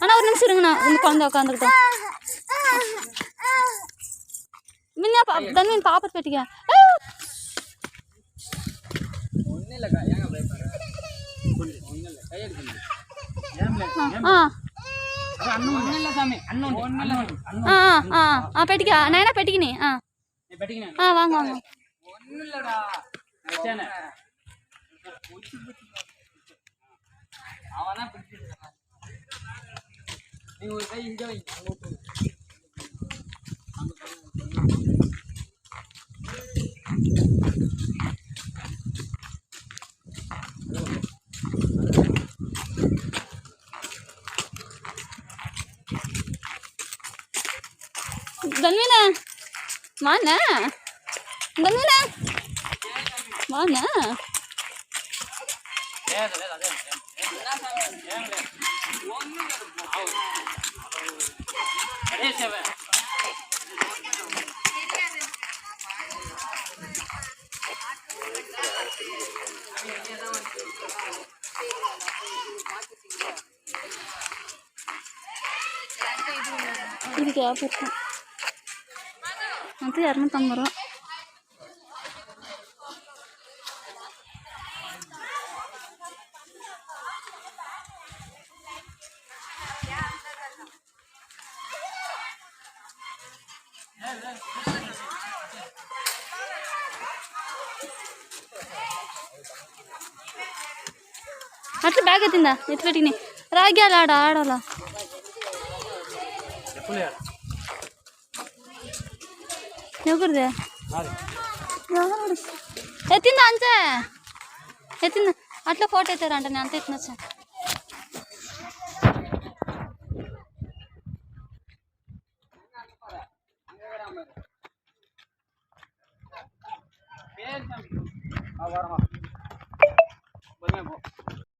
அண்ணா ஒரு நிமிஷம் இருங்கண்ணா இந்த குழந்தை உட்காந்துக்கிட்டோம். மின்னா தன்வீன் பாப்பர் பெட்டிக்க. பெட்டிக்கா நான் என்ன பெட்டிக்கினே வாங்க வாங்க. தன்வீனா வாண்ணா தன்வீனா வாண்ணா. இது கேப் இருக்கும் அது 250 ரூபா. అట్లా బ్యాగ్ ఎత్తిందా ఎత్తి పెట్టిని రాగ్యాల ఆడ ఆడాల ఎవరిదే ఎత్తిందా అంతే ఎత్తిందా అట్లా ఫోటో ఎత్తారంట నేను అంత ఎత్తినొచ్చా.